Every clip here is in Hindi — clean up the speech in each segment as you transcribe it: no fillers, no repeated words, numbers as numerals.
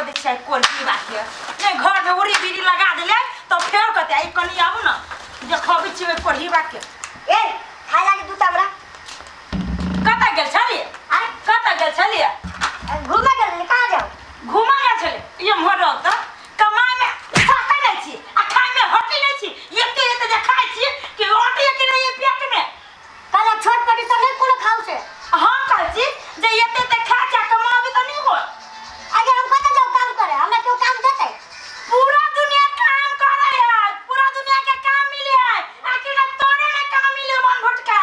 दे छै कोल्ही बाके ने घर में उरी बीड़ी लगा देले तो फेर कते आई कनी आबू ना देखबी छियै कोल्ही बाके ए खाय लागे दूटा हमरा कता गेल छलिए आ कता गेल छलिए घूमे गेल कहां जाऊ घूमा गेल छले ये मोरल त कमाई में खाता नै छी आ खाय में हटी नै छी एते एते जे खाय छी कि रोटी के नहीं पेट में कला छोट पटी तो नहीं कोनो खाऊ से हां कहै छी जे एते एते खा के कमाबी त नहीं हो अगर हम कता जाऊ काम करे हमरा क्यों काम देते पूरा दुनिया काम करे है पूरा दुनिया के काम मिले है आखिर तोरे में काम मिले मन भटका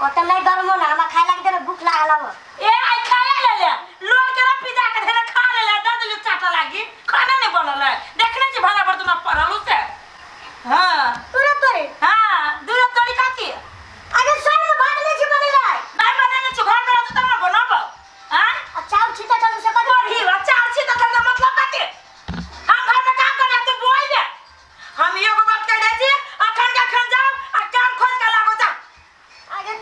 ओटा नहीं गरमो ना हमरा खाय लागे दे भूख लागल हो ए आई खाए ले ले लोग के पिज्जा के धरे खा ले ले दे दे चाटा लागी खाना नहीं बनल है देखने छी भाड़ा पर तुम पढ़लू से हां तोरे तोरे हां दूर तोरी काती अगर सोई में भाग ले छी बने जाए नहीं बने छी घर में रहत त ना बनाब हां अच्छा छिटा चलू से कर ही अच्छा छी त करना मतलब काती हम घर में काम करे तू बोल दे हम एगो बात कह दे छी अखन के खन जाओ आ काम खोज के लागो जा अगर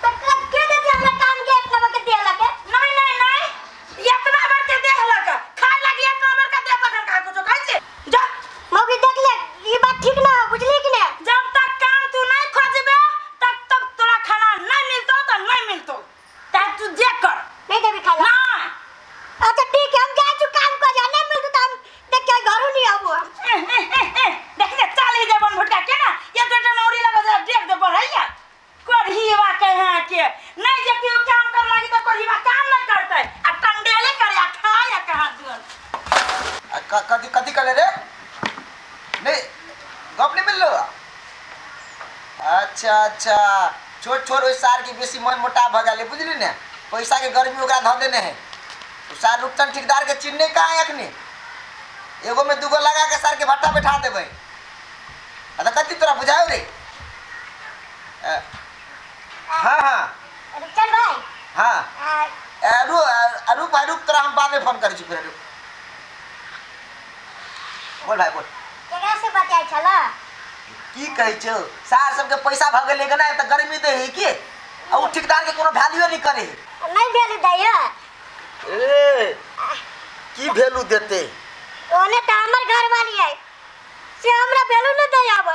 तक के देती हमरा काम के इतना वक्त दे लगे नहीं नहीं नहीं इतना बार के देख लग खाए लगी इतना बार का देख लग का कुछ कहै छी जा मौगी देख ले ये बात ठीक ना बुझली कि नहीं जब तक काम तू नहीं खोजबे तब तक तोरा खाना नहीं मिलतो तो नहीं मिलतो ता तू जे कर नहीं देबी खाला नहीं अच्छा ठीक है हम जाए छु काम को जाने मिलतो तो हम देख के घरो नहीं आबो देख ले चाल ही जबन भटका के ना ये तो नौरी लगा जा देख दे बढ़ैया करहीवा कहे के नहीं जे केओ काम कर लागी तो करहीवा काम नहीं करतै आ टंडेले करे आ खाए कहां दुन कथी कथी करे रे नहीं गप नहीं मिल लो अच्छा अच्छा छोट छोट ओइ सार की बेसी मन मोटा भ गेले बुझली ने पैसा के गर्मी ओकरा ध देने है सार रुपचन ठेकेदार के चिन्ह कहाँ है अखनी एगो में दूगो लगा के सार के भट्टा बैठा देबै अदा कथी तोरा बुझाओ रे हाँ हाँ अरे चल भाई हाँ रूप तोरा हम बाद में फोन करै छी फिर बोल भाई बोल केकरा से बचाई छला की कहै छौ सार सबके पैसा भ गेलै गना त गर्मी दे है की आ उ ठेकेदार के कोनो वैल्यू नहीं करे नहीं वैल्यू दैया ए की वैल्यू देते ओने त हमर घर वाली है से हमरा वैल्यू न दे आब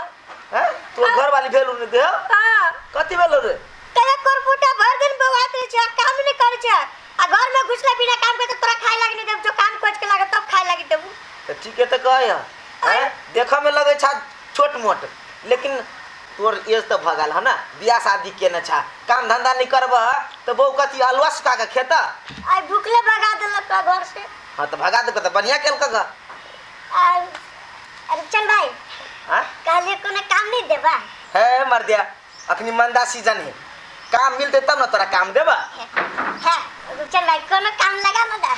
हैं तोर घर वाली वैल्यू नहीं दे हां कथि वैल्यू रे कहे करपुटा भर दिन बवात रे छ काम नहीं करे छ आ घर में घुसला बिना काम के तोरा खाए लागे नहीं देब जो काम खोज के लागे तब खाए लागे देबू त ठीक है त कह हैं देखा में लगे छ छोट मोट लेकिन तोर एज त भगल है ना बियाह शादी केने छ काम धंधा नहीं करब त बहु कथि अलवा सुखा के खेता आई भूखले भगा देलक घर से हां त भगा दे त बढ़िया केल का अरे चल भाई हां काले कोनो काम नहीं देबा है मर दिया अखनी मंदा सीजन है काम मिलते तब ना तोरा काम देबा है चल भाई कोनो काम लगा न दा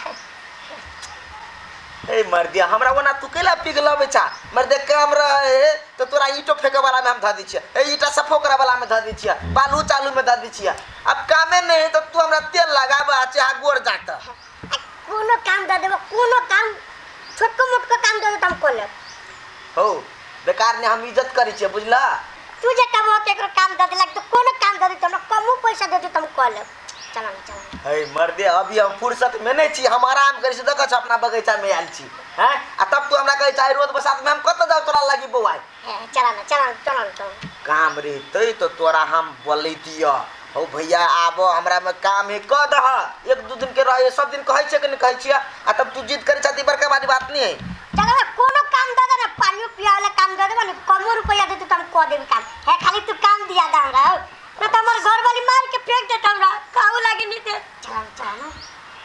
ए मर दिया हमरा वना तू केला पिघलबे छा मर दे काम रहे तो तोरा ईंटो फेंके वाला में हम ध दी छियै ए ईटा सफो करे वाला में ध दी छियै बालू चालू में ध दी छियै अब कामे नहीं तो तू हमरा तेल लगाबा चाहे गोर जाता कोनो काम द देबो कोनो काम छोटको मोटको काम दे त हम को ले हो बेकार ने हम इज्जत करी छियै बुझला तू जे कमो केकरो काम द देलक तो कोनो काम द दे त हम कमो पैसा दे त हम को ले चला हे मर दे अभी हम फुर्सत में नहीं छी हम आराम करी छी देखा छ अपना बगीचा में आयल छी हैं आ तब तू हमरा कहे चाहे रोज बसात में हम कत जाऊ तोरा लगी बौआई चला काम रे तई तो तोरा हम बोलैतिया हो भैया आबो हमरा में काम है क दह एक दो दिन के रहे सब दिन कहै छै कि नहीं कहै छिया आ तब तू जिद करे छती बड़का वाली बात नहीं है चला कोनो काम द दे ना पानी पिया वाला काम द देबो ना कमो रुपया दे त हम को देब काम है खाली तू काम दिया दा हमरा ना त हमर घर वाली मार के फेंक देत हमरा काऊ लागे नहीं दे चला ना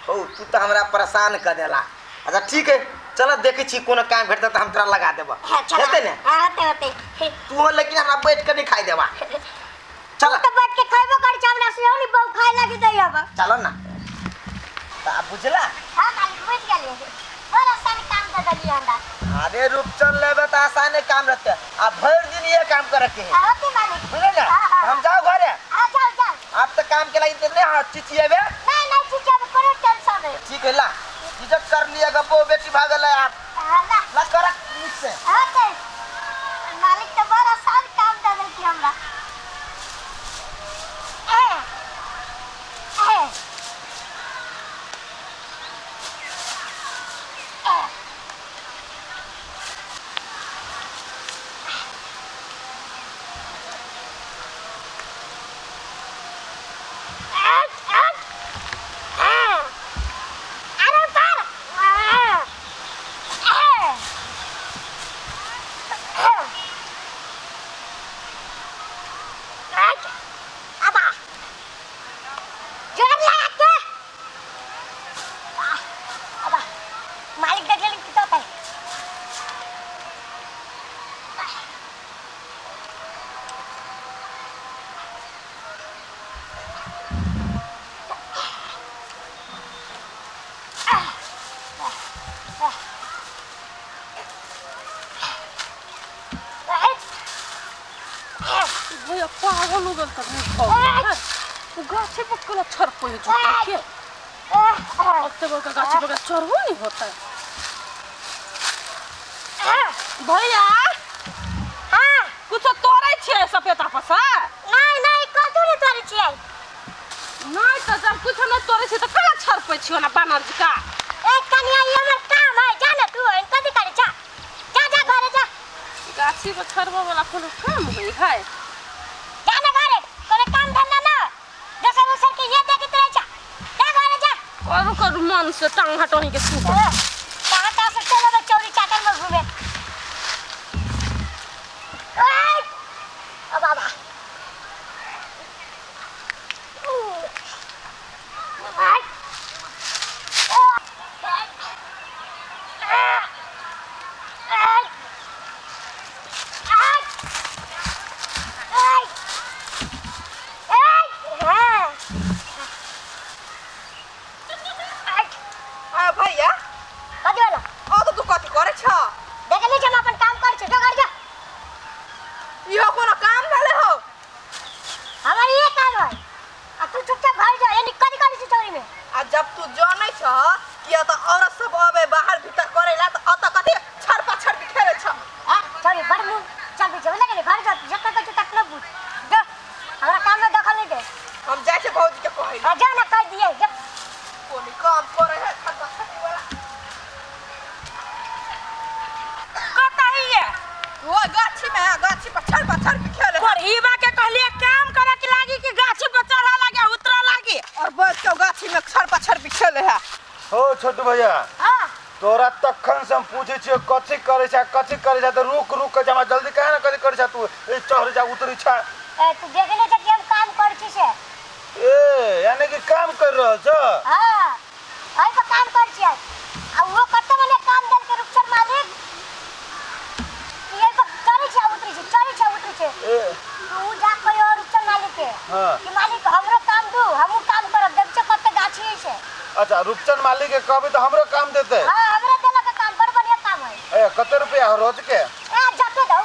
हो तू तो हमरा परेशान कर देला अच्छा ठीक है चल देखे छी कोनो काम भेटता त हम तोरा लगा देब हेते ने हां होते तू लेकिन हमरा बैठ के नहीं खाई देबा चल तो बैठ के खाइबो कर चावला से नहीं बहु खाए लागे दई अब चलो ना ता बुझला हां खाली बैठ गेले बड़ा आसान काम द दली हमरा अरे रुक चल लेबे त आसान काम रहते आ भर दिन ये काम करे के है होते मालिक बुझले ना हम जाओ घरे हां जाओ आप तो काम के लागि देले हां चिचिएबे नहीं चिचिया करो टेंशन है ठीक है ला इज्जत कर लिया गप्पो बेटी भागल है आप हां ला कर से होते मालिक तो बड़ा आसान काम द देल की हमरा ए बोलू गल त नहीं गाछी पकला छर पे जुटा के अब तो का गाछी पकला चढ़बो नहीं होता है भैया हां कुछ तोड़ै छे सपेता पसा नहीं नहीं कतौ नहीं तोरे छियै नहीं तो जब कुछ न तोड़ै छे त कला छर पे छियो ना बानर जी का ए कन्या ये हमर काम है जाने तू कथि करे जा जा जा घरे जा गाछी पे छरबो वाला कोनो काम होई है जाने घरे तोरे काम धंधा ना जैसे वो सर के ये देखत रह जा घरे जा और मन से टांग हटोनी के सूत कहां से चलो चोरी चाकर में घूमे ओ बाबा भैया कथि होला ओ तो तू कथि करे छ देखली हम अपन काम कर छ घर जा इहो कोनो काम भेले हो हमार ये काम है आ तू चुपचाप घर जा यानी कथि करे छी चोरी में आ जब तू जानै छ कि त औरत सब अबे बाहर भीतर करेला त अत कथि छर पछर बिखेरे छ हां चोरी बड़ मुंह चल भी चल लगे घर जा जब तक तक न बुझ जा हमरा काम में दखल नहीं दे हम जाय छे भौजी के कहै आ जा ना कह दिए जब कोनी काम करे है छर पछर वाला कतई है वो गाछी पर छर पछर बिखेरे कोरहीबा के कहलिए काम करे के लागी कि गाछी पर चढ़ा लागे उतरा लागे और बैठ के गाछी में छर पछर बिखेले है हो छोटू भैया हां तोरा तखन से हम पूछे छियो कथि करे छ त रुक के जमा जल्दी काहे ना कथि करे छ तू ए चढ़ जा उतरी छ ए तू देखले छ कि हम काम कर छी से ए यानी कि काम कर रहल छ हां आई पर काम कर छी आ वो कत्ते मने काम दल के रुपचर मालिक ये पर करे छी उतरी छी चढ़ी छी उतरी छी ए तू जा कोई और रुपचर मालिक के हां कि मालिक हमरो काम दू हमहु काम करब देख छ कत्ते गाछी है से अच्छा रूपचंद मालिक के कहबे तो हमरो काम देते हां हमरे देला का काम बड़ बढ़िया काम है ए कते रुपया हो रोज के ए जाके दो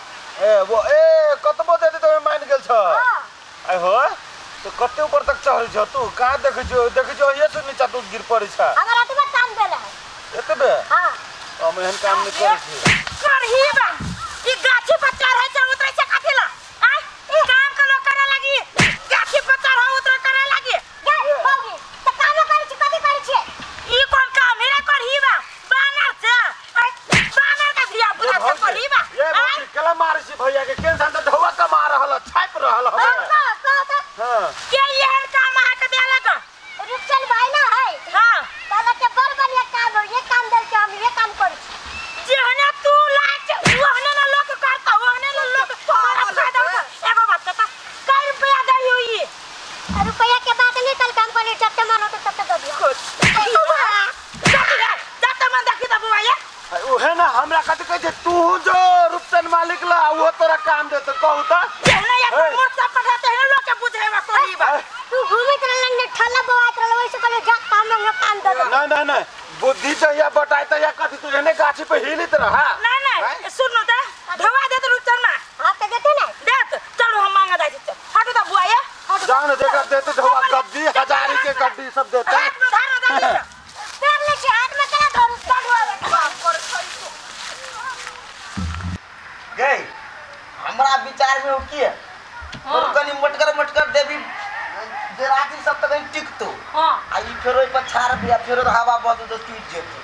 ए वो ए कतबो दे दे तो मान गेल छ हां आई हो तो कते ऊपर तक चढ़ छ तू कहां देख जो ये से नीचा तू गिर पड़ी छ हमरा तो काम देला है एतबे हां हम एहन काम नहीं करे छी कोरहीबा ई गाछी पर चढ़ै छ उतरै छ कथि ला आय काम के लोग करे लागी गाछी पर चढ़ा उतर करे लागी गई होगी तो काम कर छी कथि कर छी ई कोन काम है रे कोरहीबा बानर छ आय बानर का धिया पुता छ कोरहीबा ये भौजी कला मारे छी भैया के केन सन त ढवा का मार रहल छाप रहल हो हां के एहन काम अहाँ के देला का रुपचन भाई ना है हां ताला के बड़ बढ़िया काम है ये काम दल के हम ये काम कर छी जेहने तू लाज ओहने न लोग करता ओहने न लोग बड़ा फायदा होता एगो बात बता कै रुपया दई हुई रुपया के बात नहीं कल काम कर जब मन हो तो तब तक दिया जाता मन देखी त बुआया ओहे ना हमरा कत कह दे तू जो रूपचंद मालिक ला वो तोरा काम दे तो कहू त जेहने या मोट सा पढ़ाते हैं लोग के बुझेवा कोरहीबा तू घूमित रहलन ने ठल्ला बवात रहल वैसे कहले जा काम में काम दे दो ना बुद्धि तो या बताई तो या कथि तू एने गाछी पे हिलित रहा नहीं सुनो त ढवा दे तो रुचन में हां ते देते ना दे चलो हम मांगा जाई छ हटो त बुआया जान देखा देते ढवा गद्दी हजारी के गद्दी सब देते हाथ में धारा दे पैर ले से हाथ में करा धरू चढ़वा काम करे छै गई हमरा विचार में हो की है और कनी मटकर देवी देराती सब तक टिकतो हां आई फेरो पर छार बिया फेरो हवा बदल तो टूट जेतो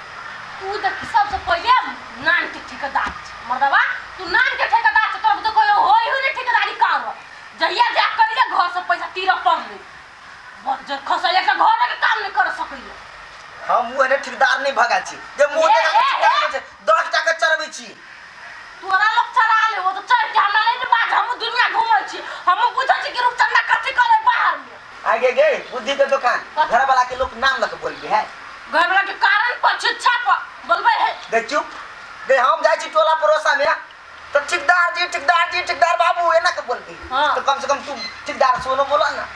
तू देख सबसे पहिले नान के ठेकेदार छ मर्दवा तू नान के ठेकेदार छ तब तो कोई होई हुई ठेकेदारी काम जहिया जा करिले घर से पैसा तीर पड़ ले बस जे खसले के घर के काम नहीं कर सकिले हम वो ने ठेकेदार नहीं भगा छी जे मोटे का ठेकेदार में 10 टका चरबै छी तोरा लोग चरा ले वो तो चढ़ के हमरा नहीं बाज हम दुनिया घूमै छी हम पूछै छी कि रुपचंदा कथि करे बाहर में आगे गए बुद्धि के दुकान घर वाला के लोग नाम लग बोलबे है घर वाला के कारण पर छिछा पर बोलबे है गए चुप गए हम जाय छी टोला पड़ोसा में तो ठेकेदार बाबू एना के बोलबी हाँ। तो कम से कम तू ठेकेदार सोनो बोला ना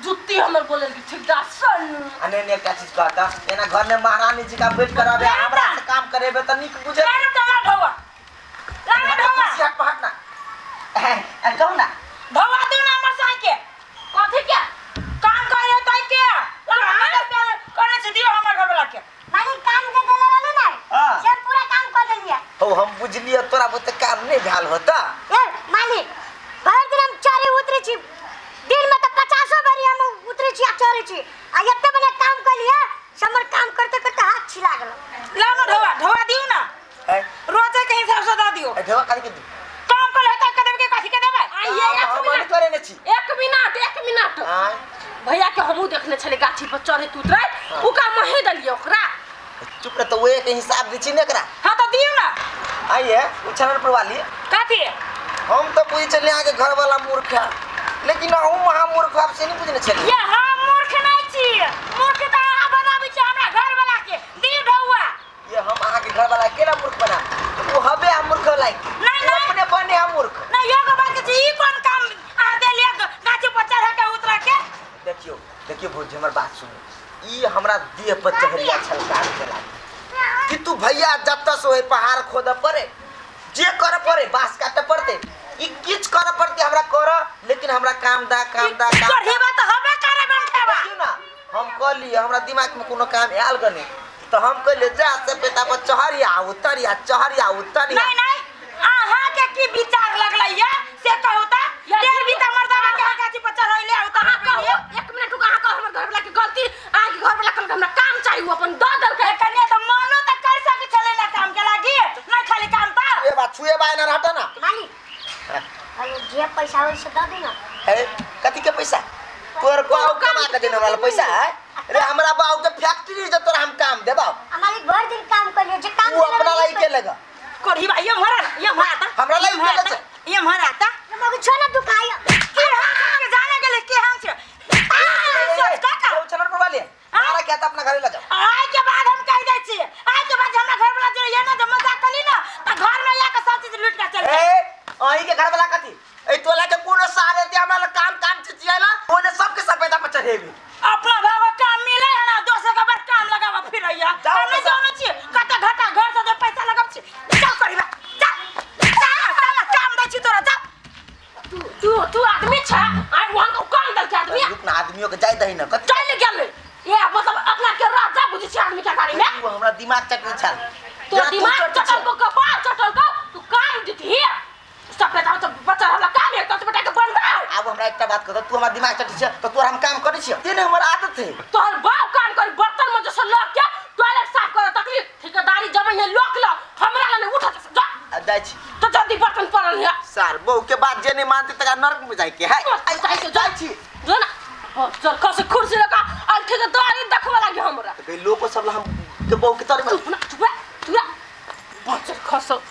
जुत्ती हमर बोले कि ठेकेदार सन अने ने क्या चीज कहता एना घर में महारानी जी का वेट कराबे हमरा से काम करेबे त निक बुझे लाने ढवा लाने ढवा सियाट पहट ना कहू ना ढवा दो ना हम बुझलिए तोरा बुते काम नहीं भेल होता। ए मालिक भर दिन हम चरे उतरे छी दिन में तो 50 बारी हम उतरे छी आ चरे छी आ एते बने काम कर लिया समर काम करते करते हाथ छिला गेल। लाओ ना ढोवा ढोवा दियो ना है रोजे के हिसाब से दा दियो ढेवा काहे के दू काम कर लेता कदम के काठी के देबे आइए हम नहीं करे ने छी। 1 मिनट हां भैया के हमहू देखने छले गाछी पर चढ़े उतरे उका महे दलिए ओकरा चुप रह तो वे के हिसाब दी छी ने एकरा। हां तो दियो ना आइए उछलन पर वाली काठी हम तो पूछ चले आके घर वाला मूर्ख है लेकिन हम महामूर्ख आपसे नहीं पूछने चले। ये हम मूर्ख नहीं छी मूर्ख त अहाँ बनाबी छी हमरा घर वाला के दी ढौआ ये हम आके घर वाला अकेला मूर्ख बना वो हबे हम मूर्ख लाइक नहीं, नहीं। अपने बने हम मूर्ख। नहीं ये बात के ई कोन काम आ देलिए गाछी पर चढ़ के उतरा के देखियो भौजी हमर बात सुनो ई हमरा देह पर चढ़िया छलकार के लागी कि तू भैया जत्ता से होए पहाड़ खोद पड़े जे कर पड़े बांस काटे पड़ते ई किछ कर पड़ते हमरा कर लेकिन हमरा काम दा करही बात हबे करे बनखेबा क्यों ना हम कह लिए हमरा दिमाग में कोनो काम आयल गने तो हम कहले जा से बेटा पर चढ़िया उतरिया नहीं नहीं अहाँ के की विचार लगलैया से कहू त डेढ़ भी त मर्दावा के गाछी पर चढ़ैले आ उतरा कहियो 1 मिनट रुका कह हमर घर वाला के गलती आगे घर वाला कल हमरा काम चाहिए अपन द दल के कन्या त मानो त कर सके चले ना काम के लागी नहीं खाली काम त छुए बाय ना हटा ना मालिक अरे जे पैसा होई से द दे ना। है कथी के पैसा तोर बाऊ कमा के देने वाला पैसा है रे हमरा बाऊ के फैक्ट्री जे तोरा हम काम देबा हमारी भर दिन काम कर लियो जे काम तू अपना लाई के लगा करही भाई ये मारा त हमरा लाई के लगा ये मारा त मग छोना तू खाई के हम के जाने गेले के हम से सोच का वो चलर पर वाले मारा क्या था अपना घर ले जाओ आय के बाद हम कह दै छी आय के बाद हमरा घर वाला जे ये ना जब मजाक कली ना त घर में आके सब चीज लूट के चल ए अही के घर वाला कथी ए तोला के कोनो सारे ते हमरा काम चिचियाला ओने सब के सपेटा पर चढ़ेबी अपना भाव काम मिले है ना दोसर के बाद काम लगावा फिरैया जाओ हम नहीं पैसा। जानो छी कते घाटा घर से जो पैसा लगाब छी जाओ करीबा जा काम दै छी तोरा जा तू आदमी छ आई वहां को काम दल के आदमी रुक ना आदमियों के जाय दही ना कथी चल गेल ये मतलब अपना के राजा बुझी छी आदमी के गाड़ी में तू हमरा दिमाग चटनी छाल तो दिमाग चटल को कपाल चटल को तू काम दिथी सपेटा तो बच्चा हमरा काम एक तो बेटा के बन रहा अब हमरा एकटा बात कह तू हमरा दिमाग चटनी छ तो तोर हम काम करै छी तेने हमर आदत है तोहर बाप काम कर बर्तन में जैसे लग के टॉयलेट साफ कर तकलीफ ठेकेदारी जब ये लोक लो हमरा ला नहीं उठा जा जाय छी तो जल्दी बर्तन पड़ल है सार बहू के बात जे नहीं मानते तका नरक में जाय के है जाय छी जो ना चल कसे कुर्सी लगा आ ठेकेदारी देखवा लागे हमरा तो लोग सब हम के बहू के तोरे में चुप ना चुप बच्चा खसो